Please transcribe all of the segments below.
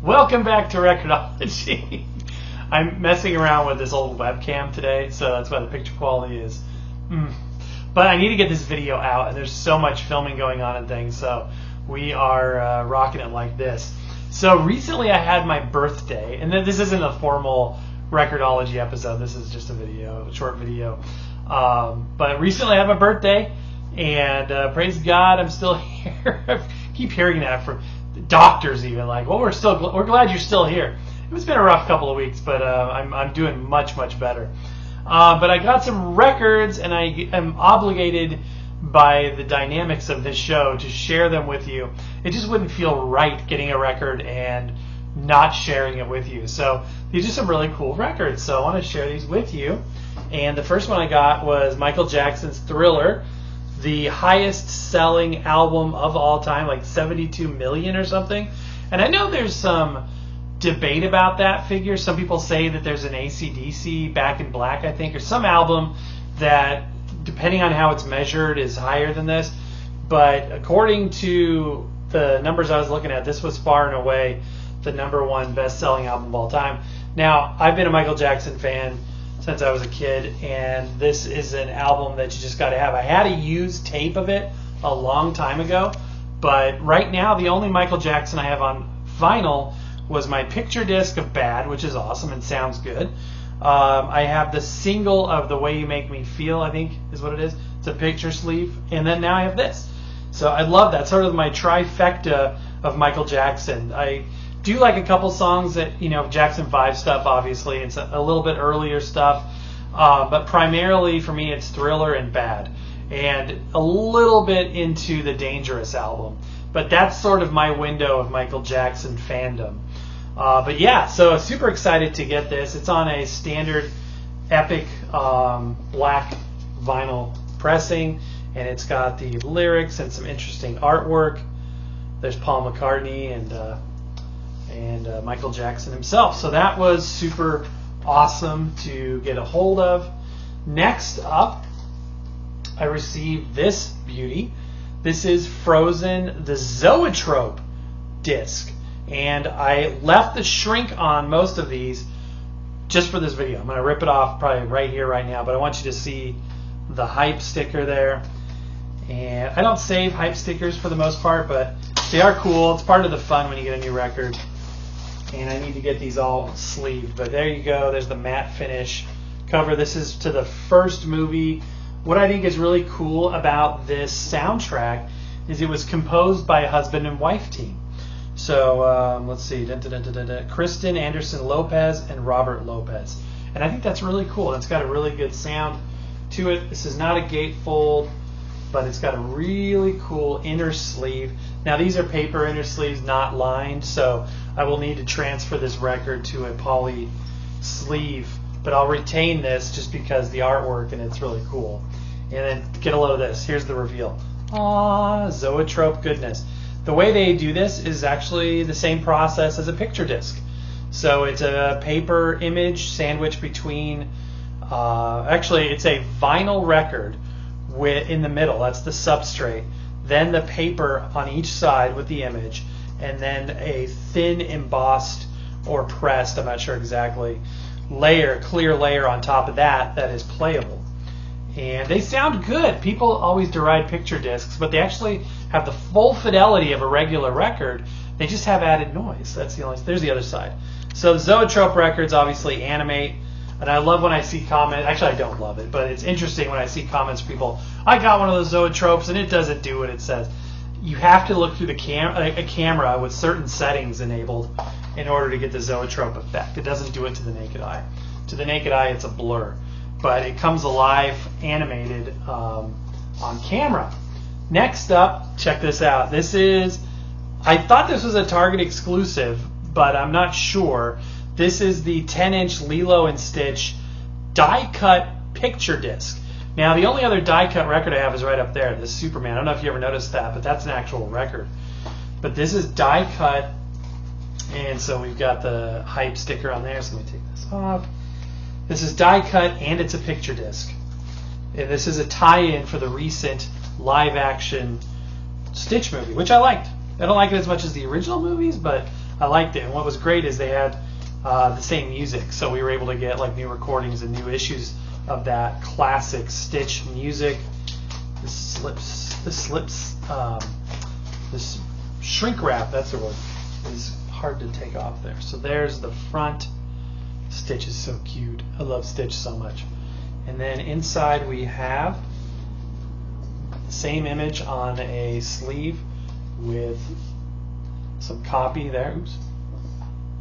Welcome back to Record-ology. I'm messing around with this old webcam today, so that's why the picture quality is. But I need to get this video out, and there's so much filming going on and things, so we are rocking it like this. So recently I had my birthday, and this isn't a formal Record-ology episode. This is just a short video. But recently I had my birthday, and praise God, I'm still here. I keep hearing that from doctors, even like, well, we're glad you're still here. It's been a rough couple of weeks, but I'm doing much better. But I got some records, and I am obligated by the dynamics of this show to share them with you. It just wouldn't feel right getting a record and not sharing it with you. So these are some really cool records, so I want to share these with you. And the first one I got was Michael Jackson's Thriller, the highest selling album of all time, like 72 million or something. And I know there's some debate about that figure. Some people say that there's an AC/DC, Back in Black, I think, or some album that, depending on how it's measured, is higher than this. But according to the numbers I was looking at, this was far and away the #1 best-selling album of all time. Now, I've been a Michael Jackson fan since I was a kid, and this is an album that you just got to have. I had a used tape of it a long time ago, but right now the only Michael Jackson I have on vinyl was my picture disc of Bad, which is awesome and sounds good. I have the single of The Way You Make Me Feel, I think is what it is. It's a picture sleeve, and then now I have this. So I love that, sort of my trifecta of Michael Jackson. I do like a couple songs that, Jackson 5 stuff, obviously. It's a little bit earlier stuff. But primarily for me, it's Thriller and Bad. And a little bit into the Dangerous album. But that's sort of my window of Michael Jackson fandom. But yeah, so super excited to get this. It's on a standard Epic black vinyl pressing. And it's got the lyrics and some interesting artwork. There's Paul McCartney and Michael Jackson himself. So that was super awesome to get a hold of. Next up, I received this beauty. This is Frozen, the Zoetrope disc. And I left the shrink on most of these just for this video. I'm going to rip it off probably right here, right now, but I want you to see the hype sticker there. And I don't save hype stickers for the most part, but they are cool. It's part of the fun when you get a new record. And I need to get these all sleeved. But there you go. There's the matte finish cover. This is to the first movie. What I think is really cool about this soundtrack is it was composed by a husband and wife team. So let's see. Kristen Anderson Lopez and Robert Lopez. And I think that's really cool. It's got a really good sound to it. This is not a gatefold, but it's got a really cool inner sleeve. Now these are paper inner sleeves, not lined, so I will need to transfer this record to a poly sleeve, but I'll retain this just because the artwork and it's really cool. And then get a load of this. Here's the reveal. Aww, Zoetrope goodness. The way they do this is actually the same process as a picture disc. So it's a paper image sandwiched between, actually it's a vinyl record in the middle, that's the substrate, then the paper on each side with the image, and then a thin embossed or pressed, I'm not sure exactly, clear layer on top of that is playable. And they sound good. People always deride picture discs, but they actually have the full fidelity of a regular record. They just have added noise. That's the only. There's the other side. So the Zoetrope records obviously animate. And I love when I see comments. Actually, I don't love it, but it's interesting when I see comments from people. I got one of those Zoetropes, and it doesn't do what it says. You have to look through a camera with certain settings enabled in order to get the Zoetrope effect. It doesn't do it to the naked eye. To the naked eye, it's a blur, but it comes alive, animated on camera. Next up, check this out. I thought this was a Target exclusive, but I'm not sure. This is the 10-inch Lilo and Stitch die-cut picture disc. Now, the only other die-cut record I have is right up there, this Superman. I don't know if you ever noticed that, but that's an actual record. But this is die-cut, and so we've got the hype sticker on there, so let me take this off. This is die-cut, and it's a picture disc. And this is a tie-in for the recent live-action Stitch movie, which I liked. I don't like it as much as the original movies, but I liked it. And what was great is they had the same music, so we were able to get like new recordings and new issues of that classic Stitch music. This shrink wrap, that's the word, is hard to take off there. So there's the front. Stitch is so cute. I love Stitch so much. And then inside we have the same image on a sleeve with some copy there. Oops.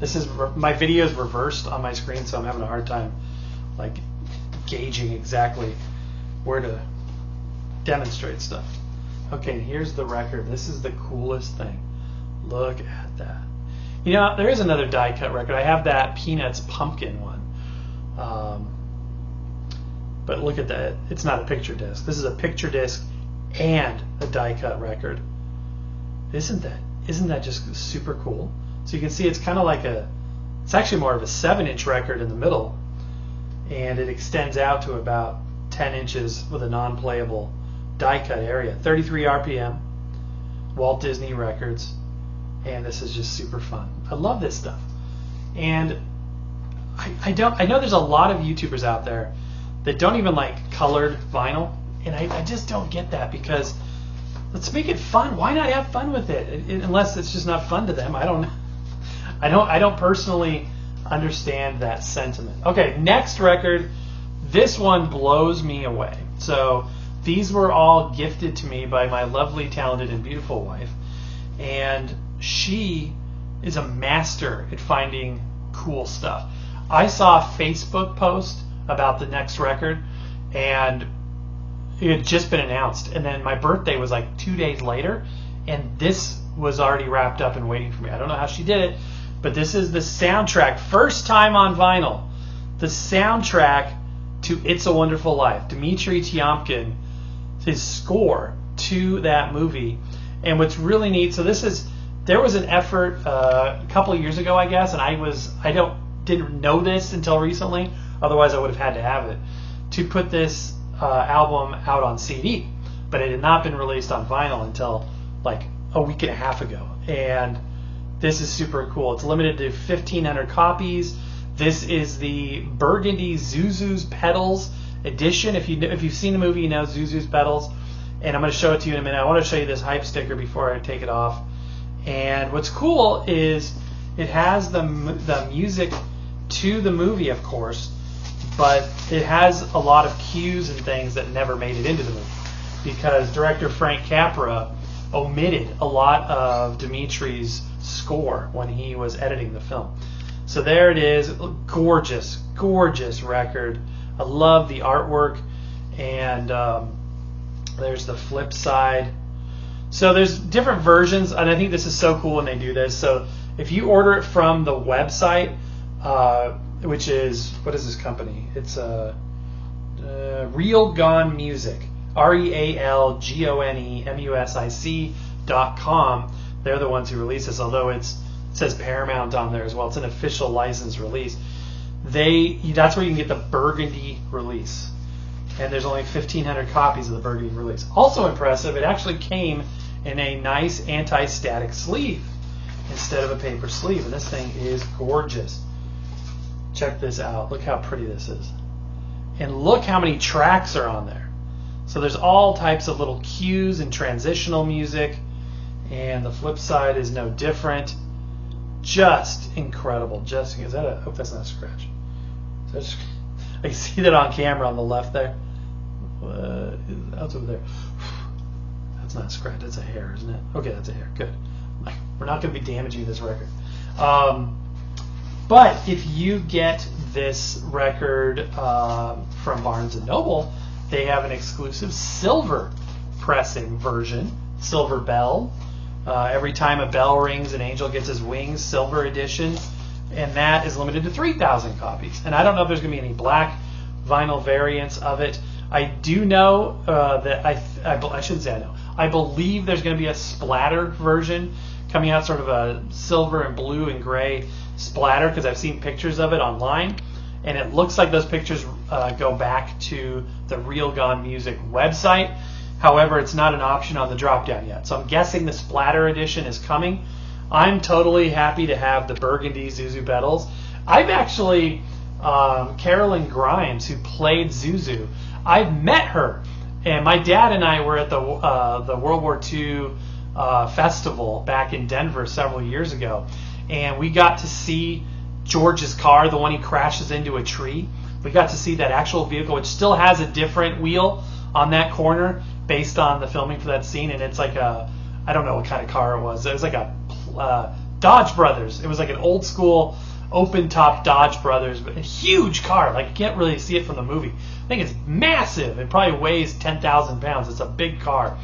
This is my video is reversed on my screen, so I'm having a hard time like gauging exactly where to demonstrate stuff. Okay, here's the record. This is the coolest thing. Look at that. You know, there is another die cut record. I have that Peanuts pumpkin one. But look at that. It's not a picture disc. This is a picture disc and a die cut record. Isn't that just super cool? So you can see it's kind of like it's actually more of a 7-inch record in the middle, and it extends out to about 10 inches with a non-playable die cut area. 33 RPM, Walt Disney Records, and this is just super fun. I love this stuff. And I know there's a lot of YouTubers out there that don't even like colored vinyl, and I just don't get that, because let's make it fun. Why not have fun with it? Unless it's just not fun to them. I don't personally understand that sentiment. Okay, next record. This one blows me away. So these were all gifted to me by my lovely, talented, and beautiful wife, and she is a master at finding cool stuff. I saw a Facebook post about the next record, and it had just been announced, and then my birthday was like 2 days later, and this was already wrapped up and waiting for me. I don't know how she did it, but this is the soundtrack, first time on vinyl, the soundtrack to It's a Wonderful Life. Dmitri Tiomkin, his score to that movie. And what's really neat, so there was an effort a couple of years ago, I guess, and I didn't know this until recently, otherwise I would have had to have it, to put this album out on CD, but it had not been released on vinyl until like a week and a half ago. And this is super cool. It's limited to 1,500 copies. This is the Burgundy Zuzu's Petals edition. If you've seen the movie, you know Zuzu's Petals, and I'm going to show it to you in a minute. I want to show you this hype sticker before I take it off. And what's cool is it has the music to the movie, of course, but it has a lot of cues and things that never made it into the movie, because director Frank Capra omitted a lot of Dimitri's score when he was editing the film. So there it is. Gorgeous, gorgeous record. I love the artwork. And there's the flip side. So there's different versions, and I think this is so cool when they do this. So if you order it from the website, which is, what is this company? It's Real Gone Music, RealGonemusic.com. They're the ones who release this, although it says Paramount on there as well. It's an official licensed release. That's where you can get the Burgundy release, and there's only 1,500 copies of the Burgundy release. Also impressive, it actually came in a nice anti-static sleeve instead of a paper sleeve, and this thing is gorgeous. Check this out. Look how pretty this is. And look how many tracks are on there. So there's all types of little cues and transitional music, and the flip side is no different. Just incredible. I hope that's not a scratch. I can see that on camera on the left there. That's over there. That's not a scratch. That's a hair, isn't it? Okay, that's a hair. Good. We're not going to be damaging this record. But if you get this record from Barnes & Noble, they have an exclusive silver pressing version, silver bell. Every time a bell rings, an angel gets his wings, silver edition, and that is limited to 3,000 copies. And I don't know if there's going to be any black vinyl variants of it. I do know that I shouldn't say I know. I believe there's going to be a splatter version coming out, sort of a silver and blue and gray splatter, because I've seen pictures of it online, and it looks like those pictures go back to the Real Gone Music website. However, it's not an option on the drop down yet, so I'm guessing the splatter edition is coming. I'm totally happy to have the burgundy Zuzu pedals. I've actually, Carolyn Grimes, who played Zuzu, I've met her. And my dad and I were at the World War II festival back in Denver several years ago. And we got to see George's car, the one he crashes into a tree. We got to see that actual vehicle, which still has a different wheel on that corner based on the filming for that scene. And it's like a, I don't know what kind of car it was. It was like a Dodge Brothers. It was like an old school open top Dodge Brothers, but a huge car. Like you can't really see it from the movie. I think it's massive. It probably weighs 10,000 pounds. It's a big car.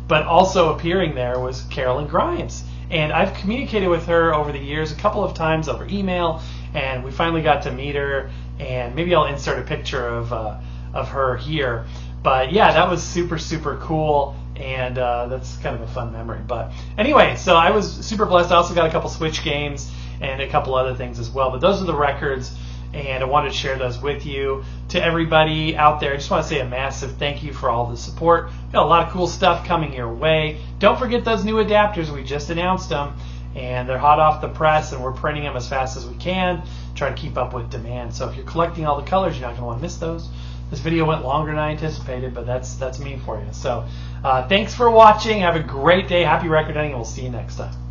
But also appearing there was Carolyn Grimes. And I've communicated with her over the years a couple of times over email, and we finally got to meet her. And maybe I'll insert a picture of her here. But yeah, that was super, super cool. And that's kind of a fun memory. But anyway, so I was super blessed. I also got a couple Switch games and a couple other things as well. But those are the records, and I wanted to share those with you. To everybody out there, I just want to say a massive thank you for all the support. We've got a lot of cool stuff coming your way. Don't forget those new adapters. We just announced them, and they're hot off the press, and we're printing them as fast as we can, try to keep up with demand. So if you're collecting all the colors, you're not going to want to miss those. This video went longer than I anticipated, but that's me for you. So thanks for watching. Have a great day. Happy record hunting, and we'll see you next time.